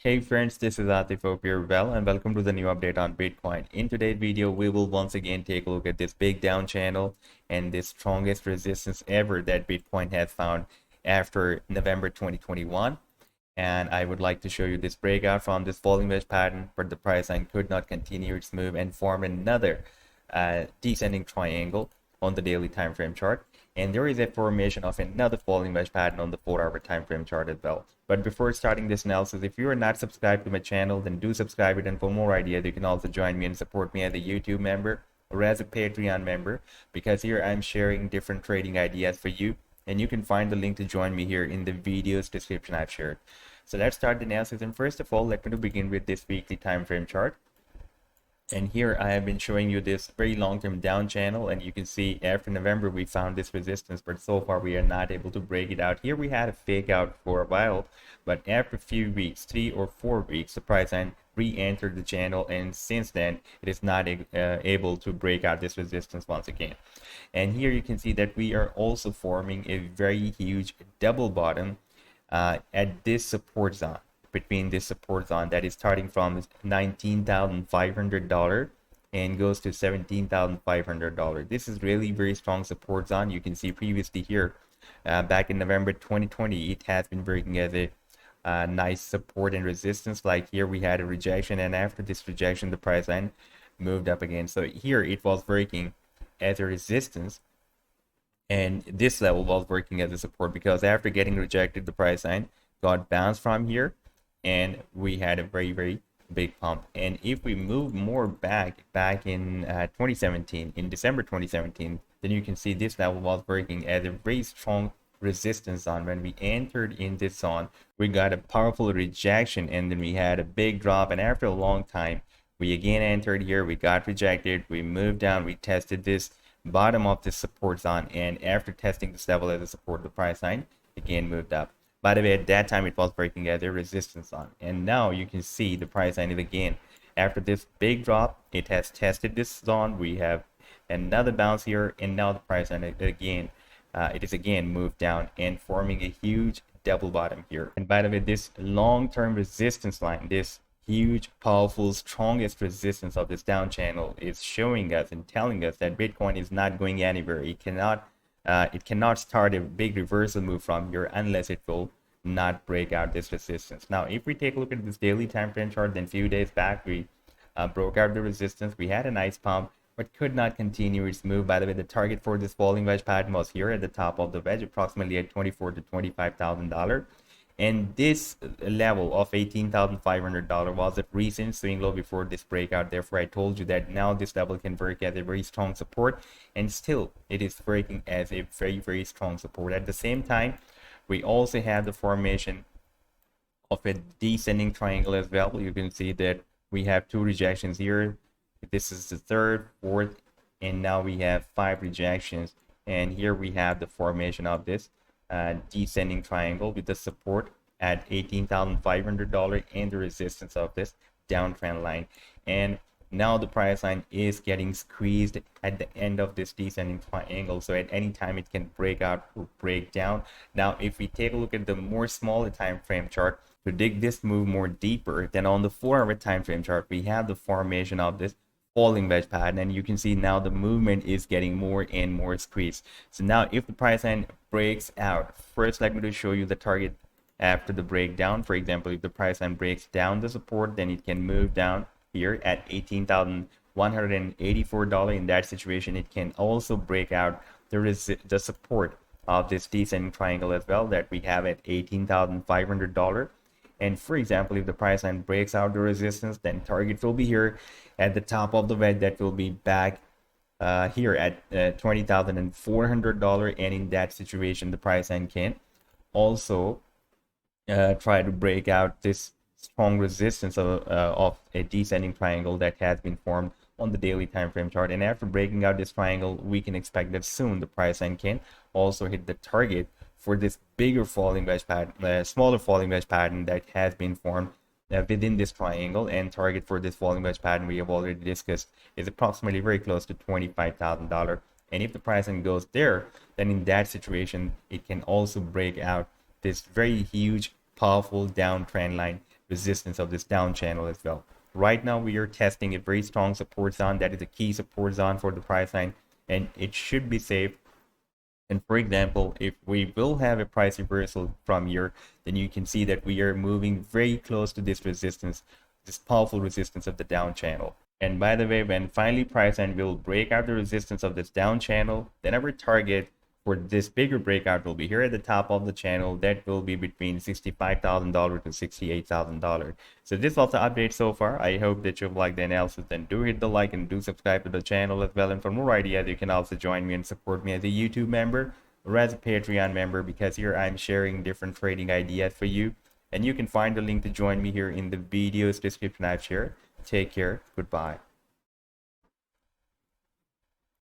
Hey friends, this is Atif Hope you're well and welcome to the new update on Bitcoin. In today's video, we will once again take a look at this big down channel and the strongest resistance ever that Bitcoin has found after November 2021. And I would like to show you this breakout from this falling wedge pattern, but the price line could not continue its move and form another descending triangle on the daily time frame chart. And there is a formation of another falling wedge pattern on the 4-hour time frame chart as well. But before starting this analysis, if you are not subscribed to my channel, then do subscribe it. And for more ideas, you can also join me and support me as a YouTube member or as a Patreon member, because here I'm sharing different trading ideas for you. And you can find the link to join me here in the video's description I've shared. So let's start the analysis. And first of all, let me begin with this weekly time frame chart. And here I have been showing you this very long-term down channel, and you can see after November we found this resistance, but so far we are not able to break it out. Here we had a fake out for a while, but after a few weeks, 3 or 4 weeks, the price line re-entered the channel, and since then it is not able to break out this resistance once again. And here you can see that we are also forming a very huge double bottom at this support zone. Between this support zone that is starting from $19,500 and goes to $17,500. This is really very strong support zone. You can see previously here back in November 2020 it has been working as a nice support and resistance. Like here we had a rejection, and after this rejection the price line moved up again. So here it was working as a resistance, and this level was working as a support, because after getting rejected the price line got bounced from here and we had a very big pump. And if we move more back in 2017, in December 2017, then you can see this level was working as a very strong resistance zone. When we entered in this zone, we got a powerful rejection, and then we had a big drop, and after a long time we again entered here, we got rejected, we moved down, we tested this bottom of this support zone, and after testing this level as a support, the price line again moved up. By the way, at that time it was breaking as a resistance zone, and now you can see the price line is again, after this big drop, it has tested this zone. We have another bounce here, and now the price line again it is again moved down and forming a huge double bottom here. And by the way, this long-term resistance line, this huge, powerful, strongest resistance of this down channel, is showing us and telling us that Bitcoin is not going anywhere. It cannot start a big reversal move from here unless it will not break out this resistance. Now, if we take a look at this daily time frame chart, then a few days back we broke out the resistance. We had a nice pump, but could not continue its move. By the way, the target for this falling wedge pattern was here at the top of the wedge, approximately at $24,000 to $25,000. And this level of $18,500 was a recent swing low before this breakout. Therefore, I told you that now this level can work as a very strong support, and still it is working as a very strong support. At the same time, we also have the formation of a descending triangle as well. You can see that we have 2 rejections here. This is the third, fourth, and now we have 5 rejections. And here we have the formation of this descending triangle with the support at $18,500 and the resistance of this downtrend line. And now the price line is getting squeezed at the end of this descending triangle, so at any time it can break out or break down. Now if we take a look at the more smaller time frame chart to dig this move more deeper, then on the 4-hour time frame chart we have the formation of this falling wedge pattern, and you can see now the movement is getting more and more squeezed. So now if the price line breaks out, first let me just show you the target after the breakdown. For example, if the price line breaks down the support, then it can move down here at $18,184. In that situation, it can also break out the support of this descending triangle as well that we have at $18,500. And for example, if the price line breaks out the resistance, then target will be here at the top of the wedge. That will be back here at $20,400, and in that situation the price line can also try to break out this strong resistance of a descending triangle that has been formed on the daily time frame chart. And after breaking out this triangle, we can expect that soon the price line can also hit the target for this bigger falling wedge pattern, smaller falling wedge pattern that has been formed within this triangle. And target for this falling wedge pattern we have already discussed is approximately very close to $25,000. And if the pricing goes there, then in that situation it can also break out this very huge powerful downtrend line resistance of this down channel as well. Right now we are testing a very strong support zone. That is a key support zone for the price line, and it should be safe. And for example, if we will have a price reversal from here, then you can see that we are moving very close to this resistance, this powerful resistance of the down channel. And by the way, when finally price line will break out the resistance of this down channel, then our target for this bigger breakout will be here at the top of the channel. That will be between $65,000 to $68,000. So this was the update so far. I hope that you've liked the analysis. Then do hit the like and do subscribe to the channel as well. And for more ideas, you can also join me and support me as a YouTube member or as a Patreon member, because here I'm sharing different trading ideas for you. And you can find the link to join me here in the video's description I've shared. Take care. Goodbye.